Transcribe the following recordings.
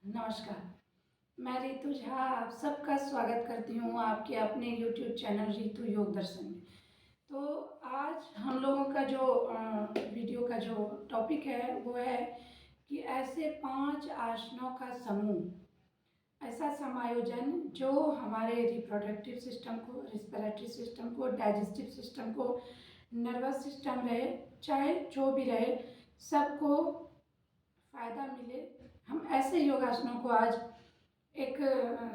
नमस्कार। मैं रितु झा आप सबका स्वागत करती हूँ आपके अपने YouTube चैनल रितु योग दर्शन में। तो आज हम लोगों का जो वीडियो का जो टॉपिक है वो है कि ऐसे 5 आसनों का समूह, ऐसा समायोजन जो हमारे रिप्रोडक्टिव सिस्टम को, रिस्पिरेटरी सिस्टम को, डाइजेस्टिव सिस्टम को, नर्वस सिस्टम रहे, चाहे जो भी रहे, सबको फ़ायदा मिले। हम ऐसे योगासनों को आज एक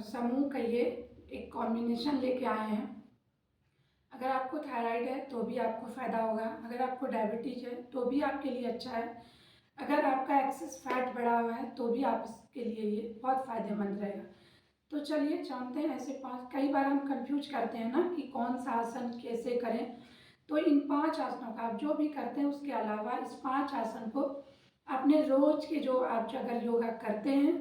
समूह कहिए, एक कॉम्बिनेशन लेके आए हैं। अगर आपको थायराइड है तो भी आपको फ़ायदा होगा, अगर आपको डायबिटीज़ है तो भी आपके लिए अच्छा है, अगर आपका एक्सेस फैट बढ़ा हुआ है तो भी आपके लिए ये बहुत फ़ायदेमंद रहेगा। तो चलिए जानते हैं ऐसे 5। कई बार हम कंफ्यूज करते हैं ना कि कौन सा आसन कैसे करें। तो इन 5 आसनों का आप जो भी करते हैं उसके अलावा इस 5 आसन को अपने रोज के जो आप अगर योगा करते हैं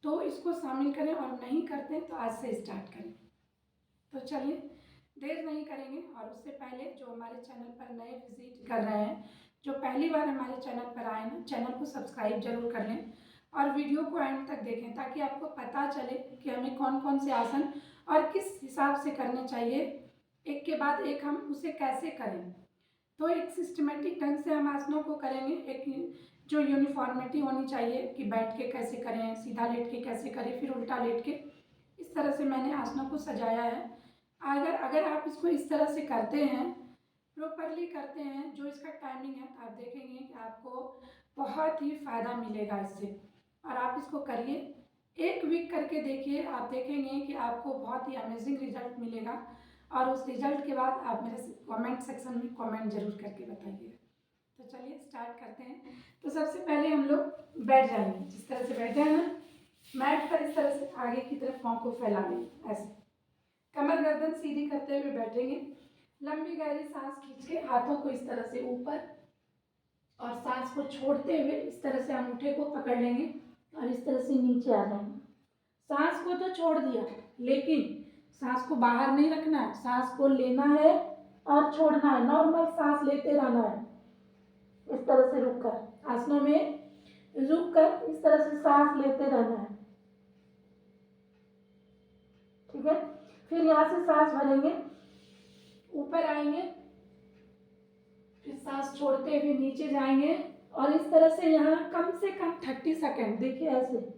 तो इसको शामिल करें, और नहीं करते हैं तो आज से स्टार्ट करें। तो चलिए देर नहीं करेंगे। और उससे पहले जो हमारे चैनल पर नए विजिट कर रहे हैं, जो पहली बार हमारे चैनल पर आए ना, चैनल को सब्सक्राइब जरूर कर लें और वीडियो को एंड तक देखें ताकि आपको पता चले कि हमें कौन कौन से आसन और किस हिसाब से करने चाहिए, एक के बाद एक हम उसे कैसे करें। तो एक सिस्टमेटिक ढंग से हम आसनों को करेंगे। एक जो यूनिफॉर्मिटी होनी चाहिए कि बैठ के कैसे करें, सीधा लेट के कैसे करें, फिर उल्टा लेट के, इस तरह से मैंने आसनों को सजाया है। अगर अगर आप इसको इस तरह से करते हैं, प्रॉपरली करते हैं, जो इसका टाइमिंग है, तो आप देखेंगे कि आपको बहुत ही फ़ायदा मिलेगा इससे। और आप इसको करिए, 1 वीक करके देखिए, आप देखेंगे कि आपको बहुत ही अमेजिंग रिजल्ट मिलेगा। और उस रिजल्ट के बाद आप मेरे कमेंट सेक्शन में कमेंट जरूर करके बताइए। तो चलिए स्टार्ट करते हैं। तो सबसे पहले हम लोग बैठ जाएंगे, जिस तरह से बैठे हैं ना, मैट पर इस तरह से आगे की तरफ पाँव को फैला लेंगे, ऐसे कमर गर्दन सीधी करते हुए बैठेंगे। लंबी गहरी सांस खींच के हाथों को इस तरह से ऊपर और सांस को छोड़ते हुए इस तरह से अंगूठे को पकड़ लेंगे और इस तरह से नीचे आ जाएंगे। सांस को तो छोड़ दिया, लेकिन सांस को बाहर नहीं रखना है, सांस को लेना है और छोड़ना है। नॉर्मल सांस लेते रहना है, इस तरह से रुककर, आसनों में रुककर इस तरह से सांस लेते रहना है। ठीक है, फिर यहाँ से सांस भरेंगे, ऊपर आएंगे, फिर सांस छोड़ते हुए नीचे जाएंगे और इस तरह से यहाँ कम से कम 30 सेकेंड, देखिए ऐसे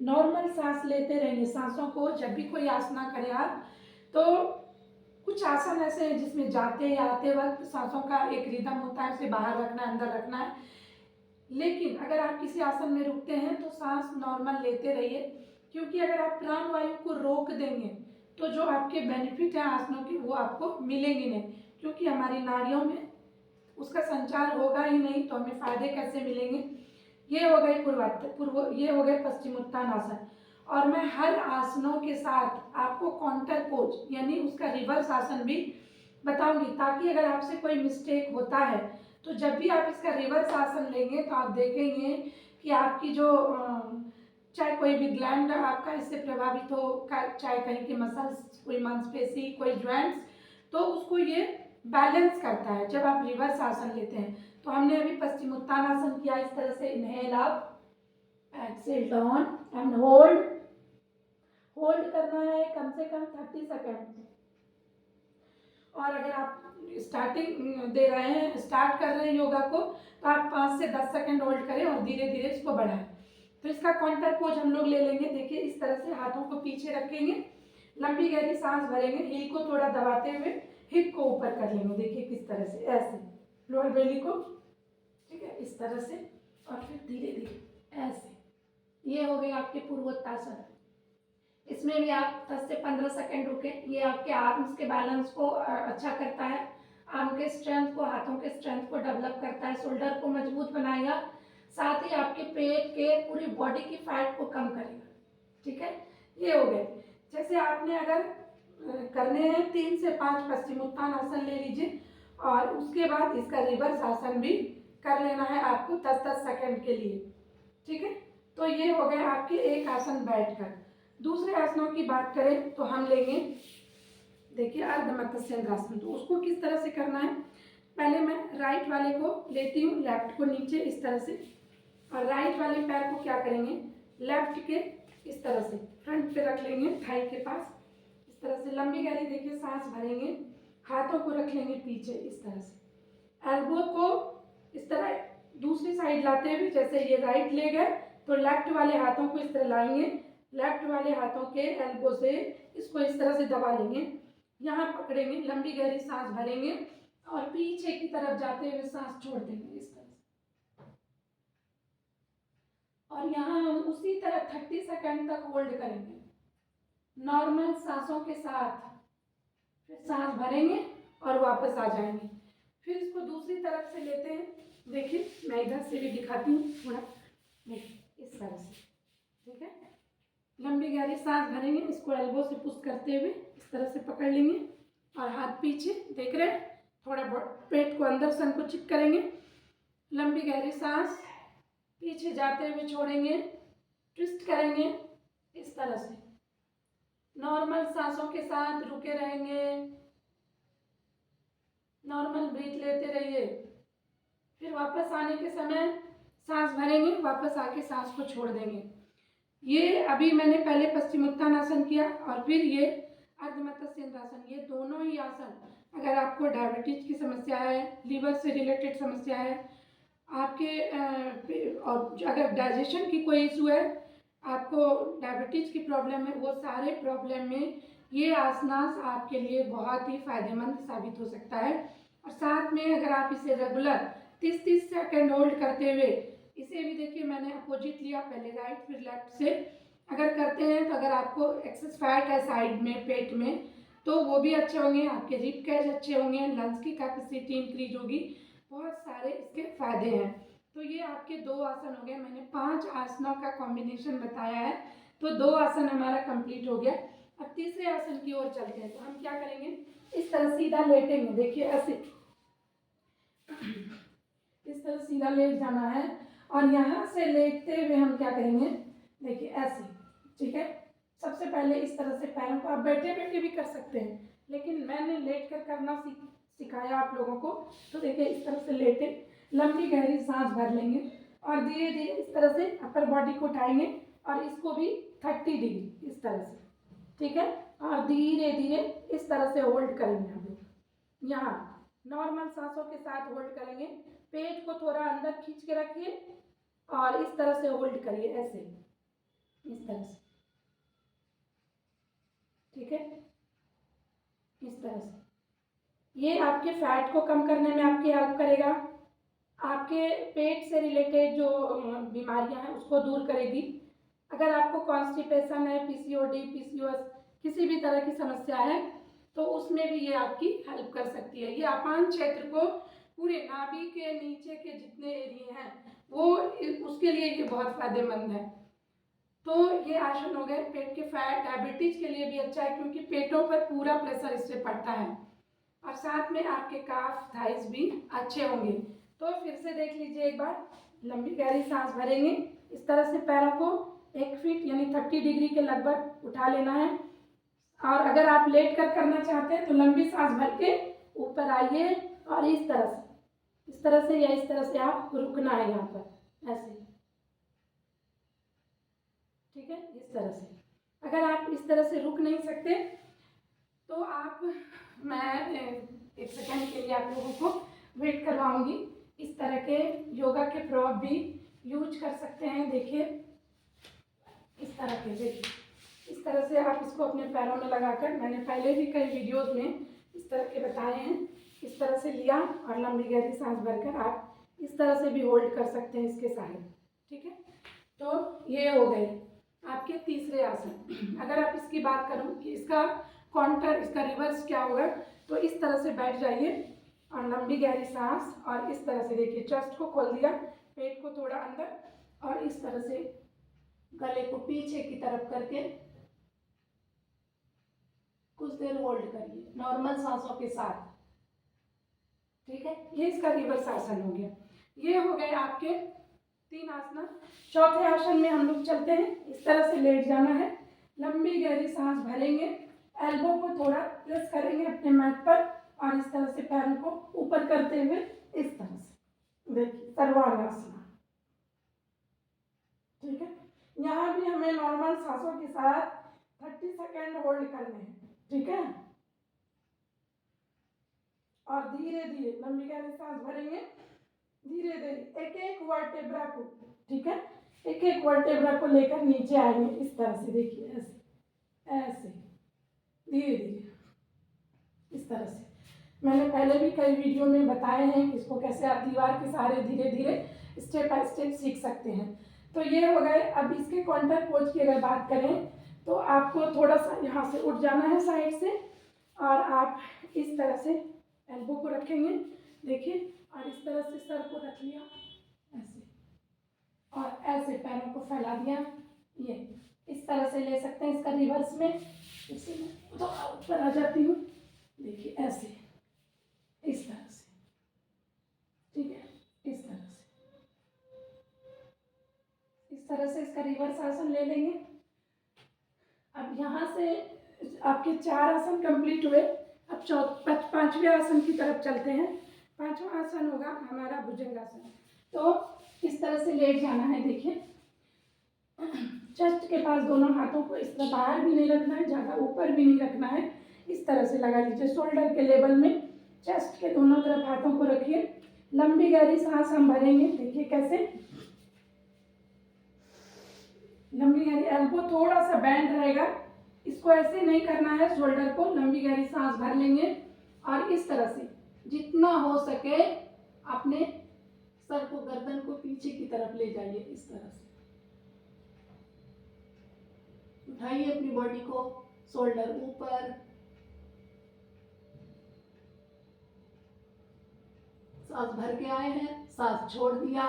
नॉर्मल सांस लेते रहेंगे। सांसों को जब भी कोई आसना करे आप, तो कुछ आसन ऐसे हैं जिसमें जाते या आते वक्त सांसों का एक रिदम होता है, उसे बाहर रखना है, अंदर रखना है। लेकिन अगर आप किसी आसन में रुकते हैं तो सांस नॉर्मल लेते रहिए, क्योंकि अगर आप प्राण वायु को रोक देंगे तो जो आपके बेनिफिट है आसनों के वो आपको मिलेंगे नहीं, क्योंकि हमारी नाड़ियों में उसका संचार होगा ही नहीं, तो हमें फायदे कैसे मिलेंगे। ये हो गए पूर्व, ये हो गए पश्चिमोत्तान आसन। और मैं हर आसनों के साथ आपको काउंटर पोज यानी उसका रिवर्स आसन भी बताऊंगी, ताकि अगर आपसे कोई मिस्टेक होता है तो जब भी आप इसका रिवर्स आसन लेंगे तो आप देखेंगे कि आपकी जो चाहे कोई भी ग्लैंड आपका इससे प्रभावित हो, चाहे कहीं के मसल्स, कोई मांसपेशी, कोई ज्वाइंट्स, तो उसको ये बैलेंस करता है जब आप रिवर्स आसन लेते हैं। तो हमने अभी पश्चिमोत्तान आसन किया, इस तरह से inhale up, exhale down and hold. Hold करना है कम से कम 30 सेकेंड। और अगर आप स्टार्टिंग दे रहे हैं, स्टार्ट कर रहे हैं योगा को, तो आप 5 से 10 सेकेंड होल्ड करें और धीरे धीरे इसको बढ़ाएं। तो इसका काउंटर पोज हम लोग ले लेंगे। देखिए इस तरह से हाथों को पीछे रखेंगे, लंबी गहरी सांस भरेंगे, हील को थोड़ा दबाते हुए हिप को ऊपर कर लेंगे। देखिए किस तरह से, ऐसे लोअर बेली को, ठीक है, इस तरह से, और फिर धीरे धीरे ऐसे। ये हो गए आपके पूर्वोत्तासन। इसमें भी आप 10 से 15 सेकेंड रुके। ये आपके आर्म्स के बैलेंस को अच्छा करता है, आर्म के स्ट्रेंथ को, हाथों के स्ट्रेंथ को डेवलप करता है, शोल्डर को मजबूत बनाएगा, साथ ही आपके पेट के पूरी बॉडी की फैट को कम करेगा। ठीक है, ये हो गए। जैसे आपने अगर करने हैं 3 से 5 पश्चिमोत्तान आसन ले लीजिए, और उसके बाद इसका रिवर्स आसन भी कर लेना है आपको 10-10 सेकेंड के लिए। ठीक है, तो ये हो गए आपके एक आसन बैठकर। दूसरे आसनों की बात करें तो हम लेंगे, देखिए अर्ध मत्स्येंद्रासन। तो उसको किस तरह से करना है, पहले मैं राइट वाले को लेती हूँ, लेफ्ट को नीचे इस तरह से, और राइट वाले पैर को क्या करेंगे, लेफ्ट के इस तरह से फ्रंट पे रख लेंगे, थाई के पास इस तरह से लंबी गहरी देखिए सांस भरेंगे, हाथों को रख लेंगे पीछे इस तरह से, एल्बो को इस तरह दूसरी साइड लाते हुए, जैसे ये राइट लेग है तो लेफ्ट वाले हाथों को इस तरह लाएंगे, लेफ्ट वाले हाथों के एल्बो से इसको इस तरह से दबा लेंगे, यहाँ पकड़ेंगे, लंबी गहरी सांस भरेंगे और पीछे की तरफ जाते हुए सांस छोड़ देंगे इस तरह से, और यहाँ हम उसी तरह 30 सेकंड तक होल्ड करेंगे नॉर्मल सांसों के साथ। फिर सांस भरेंगे और वापस आ जाएंगे। फिर इसको दूसरी तरफ से लेते हैं, देखिए मैं इधर से भी दिखाती हूँ थोड़ा, देखिए इस तरह से, ठीक है। लंबी गहरी सांस भरेंगे, इसको एल्बो से पुश करते हुए इस तरह से पकड़ लेंगे और हाथ पीछे, देख रहे हैं, थोड़ा पेट को अंदर संकुचित करेंगे, लंबी गहरी सांस, पीछे जाते हुए छोड़ेंगे, ट्विस्ट करेंगे इस तरह से, नॉर्मल सांसों के साथ रुके रहेंगे, नॉर्मल ब्रीथ लेते रहिए। फिर वापस आने के समय सांस भरेंगे, वापस आके सांस को छोड़ देंगे। ये अभी मैंने पहले पश्चिमोत्तानासन किया और फिर ये अर्धमत्स्येंद्रासन, ये दोनों ही आसन अगर आपको डायबिटीज की समस्या है, लीवर से रिलेटेड समस्या है, आपके और अगर डाइजेशन की कोई इशू है, आपको डायबिटीज की प्रॉब्लम है, वो सारे प्रॉब्लम में ये आसनास आपके लिए बहुत ही फायदेमंद साबित हो सकता है। और साथ में अगर आप इसे रेगुलर 30-30 सेकेंड होल्ड करते हुए, इसे भी देखिए मैंने अपोजिट लिया, पहले राइट फिर लेफ्ट से अगर करते हैं तो अगर आपको एक्सेस फैट है साइड में, पेट में, तो वो भी अच्छे होंगे, आपके रिब कैज अच्छे होंगे, लंग्स की कैपेसिटी इंक्रीज होगी, बहुत सारे इसके फायदे हैं। तो ये आपके 2 आसन हो गए, मैंने 5 आसनों का कॉम्बिनेशन बताया है, तो 2 आसन हमारा कंप्लीट हो गया। अब तीसरे आसन की ओर चलते हैं, तो हम क्या करेंगे, इस तरह सीधा लेटेंगे, देखिए ऐसे इस तरह सीधा लेट जाना है, और यहाँ से लेटते हुए हम क्या करेंगे, देखिए ऐसे, ठीक है। सबसे पहले इस तरह से पैरों को, आप बैठे बैठे भी कर सकते हैं, लेकिन मैंने लेट कर करना सिखाया आप लोगों को, तो देखिए इस तरह से लेटे, लंबी गहरी सांस भर लेंगे और धीरे धीरे इस तरह से अपर बॉडी को उठाएंगे और इसको भी 30 डिग्री इस तरह से, ठीक है, और धीरे धीरे इस तरह से होल्ड करेंगे हम लोग। यहाँ नॉर्मल सांसों के साथ होल्ड करेंगे, पेट को थोड़ा अंदर खींच के रखिए और इस तरह से होल्ड करिए, ऐसे इस तरह से, ठीक है, इस तरह से। ये आपके फैट को कम करने में आपकी हेल्प करेगा, आपके पेट से रिलेटेड जो बीमारियां हैं उसको दूर करेगी। अगर आपको कॉन्स्टिपेशन है, पीसीओडी, पीसीओएस, किसी भी तरह की समस्या है, तो उसमें भी ये आपकी हेल्प कर सकती है। ये अपान क्षेत्र को, पूरे नाभि के नीचे के जितने एरिया हैं वो, उसके लिए ये बहुत फायदेमंद है। तो ये आसन हो गए पेट के फैट, डायबिटीज के लिए भी अच्छा है, क्योंकि पेटों पर पूरा प्रेशर इससे पड़ता है, और साथ में आपके काफ, थाइस भी अच्छे होंगे। तो फिर से देख लीजिए एक बार, लंबी गहरी सांस भरेंगे, इस तरह से पैरों को 1 फीट यानी 30 डिग्री के लगभग उठा लेना है, और अगर आप लेट कर करना चाहते हैं तो लंबी सांस भर के ऊपर आइए और इस तरह से या इस तरह से आप रुकना है यहाँ पर, ऐसे, ठीक है, इस तरह से। अगर आप इस तरह से रुक नहीं सकते तो आप, मैं 1 सेकेंड के लिए आप लोगों को वेट करवाऊंगी, इस तरह के योगा के प्रॉप भी यूज कर सकते हैं। देखिए इस तरह के, देखिए इस तरह से आप इसको अपने पैरों में लगाकर, मैंने पहले भी कई वीडियोस में इस तरह के बताए हैं, इस तरह से लिया और लंबी गहरी सांस भरकर आप इस तरह से भी होल्ड कर सकते हैं इसके सहारे, ठीक है। तो ये हो गए आपके तीसरे आसन। अगर आप इसकी बात करूं कि इसका काउंटर, इसका रिवर्स क्या होगा, तो इस तरह से बैठ जाइए और लंबी गहरी सांस, और इस तरह से देखिए चेस्ट को खोल दिया, पेट को थोड़ा अंदर, और इस तरह से गले को पीछे की तरफ करके कुछ देर होल्ड करिए नॉर्मल सांसों के साथ, ठीक है। ये इसका रिवर्स आसन हो गया। ये हो गए आपके 3 आसन। चौथे आसन में हम लोग चलते हैं, इस तरह से लेट जाना है, लंबी गहरी सांस भरेंगे, एल्बो को थोड़ा प्रेस करेंगे अपने मैट पर और इस तरह से पैरों को ऊपर करते हुए इस तरह से देखिए सर्वांगासन। ठीक है, यहाँ भी हमें नॉर्मल सांसों के साथ 30 सेकेंड होल्ड करने हैं। ठीक है, और धीरे धीरे लंबी गहरी सांस भरेंगे, धीरे धीरे एक एक वर्टेब्रा को, ठीक है, एक एक वर्टेब्रा को लेकर नीचे आएंगे इस तरह से। देखिए ऐसे ऐसे धीरे धीरे इस तरह से। मैंने पहले भी कई वीडियो में बताए हैं कि इसको कैसे आप दीवार के सहारे धीरे धीरे स्टेप बाय स्टेप सीख सकते हैं। तो ये हो गए। अब इसके काउंटर पोज की अगर बात करें तो आपको थोड़ा सा यहाँ से उठ जाना है साइड से, और आप इस तरह से एल्बो को रखेंगे, देखिए, और इस तरह से सर को रख लिया ऐसे, और ऐसे पैरों को फैला दिया। ये इस तरह से ले सकते हैं। इसका रिवर्स में इसे मैं तो ऊपर आ जाती हूँ, देखिए ऐसे इस तरह से। ठीक है, इस तरह से इसका रिवर्स आसन ले लेंगे। अब यहाँ से आपके 4 आसन कंप्लीट हुए। अब 5वें आसन की तरफ चलते हैं। 5वां आसन होगा हमारा भुजंगासन। तो इस तरह से लेट जाना है। देखिए, चेस्ट के पास दोनों हाथों को इस तरह बाहर भी नहीं रखना है, ज़्यादा ऊपर भी नहीं रखना है, इस तरह से लगा लीजिए। शोल्डर के लेवल में चेस्ट के दोनों तरफ हाथों को रखिए। लंबी गहरी सांस हम भरेंगे। देखिए कैसे, लंबी गहरी, एल्बो थोड़ा सा बैंड रहेगा, इसको ऐसे नहीं करना है, शोल्डर को लंबी गहरी सांस भर लेंगे, और इस तरह से जितना हो सके अपने सर को, गर्दन को पीछे की तरफ ले जाइए। इस तरह से उठाइए अपनी बॉडी को, शोल्डर ऊपर, सांस भर के आए हैं, सांस छोड़ दिया।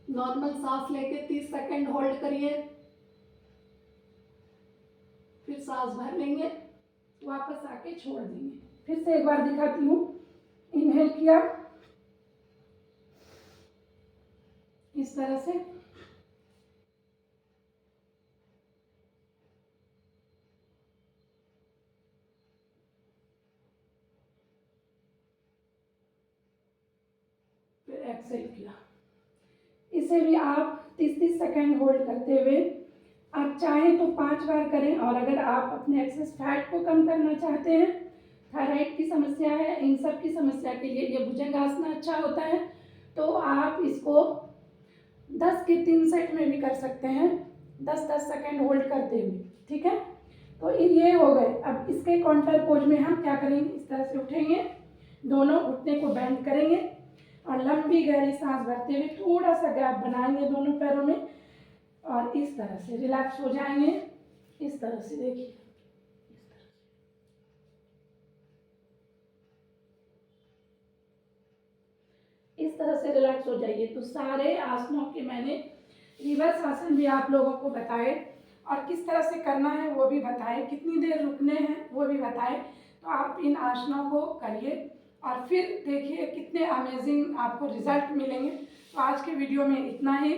नॉर्मल सांस लेके 30 सेकेंड होल्ड करिए, फिर सांस भर लेंगे, वापस आके छोड़ देंगे। फिर से एक बार दिखाती हूँ। इनहेल किया इस तरह से, फिर एक्सेल किया। इसे भी आप 30-30 सेकेंड होल्ड करते हुए, आप चाहें तो 5 बार करें। और अगर आप अपने एक्सेस फैट को कम करना चाहते हैं, थायराइड की समस्या है, इन सब की समस्या के लिए ये भुजंगासन अच्छा होता है। तो आप इसको 10 के 3 सेट में भी कर सकते हैं, 10-10 सेकेंड होल्ड करते हुए। ठीक है, तो ये हो गए। अब इसके काउंटर पोज में हम क्या करेंगे, इस तरह से उठेंगे, दोनों घुटने को बेंड करेंगे, और लंबी गहरी सांस भरते हुए थोड़ा सा गैप बनाएंगे दोनों पैरों में, और इस तरह से रिलैक्स हो जाएंगे। इस तरह से देखिए, इस तरह से रिलैक्स हो जाइए। तो सारे आसनों के मैंने रिवर्स आसन भी आप लोगों को बताए, और किस तरह से करना है वो भी बताए, कितनी देर रुकने हैं वो भी बताए। तो आप इन आसनों को करिए और फिर देखिए कितने अमेजिंग आपको रिजल्ट मिलेंगे। तो आज के वीडियो में इतना ही।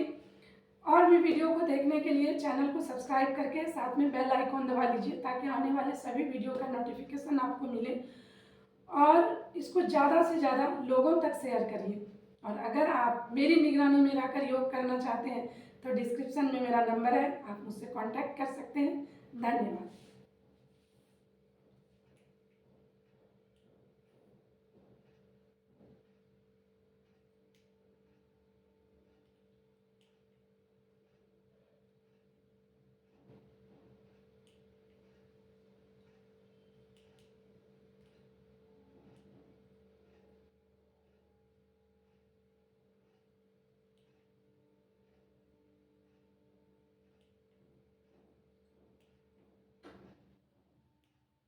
और भी वीडियो को देखने के लिए चैनल को सब्सक्राइब करके साथ में बेल आइकॉन दबा लीजिए, ताकि आने वाले सभी वीडियो का नोटिफिकेशन आपको मिले। और इसको ज़्यादा से ज़्यादा लोगों तक शेयर करिए। और अगर आप मेरी निगरानी में रहकर योग करना चाहते हैं तो डिस्क्रिप्शन में मेरा नंबर है, आप मुझसे कांटेक्ट कर सकते हैं। धन्यवाद।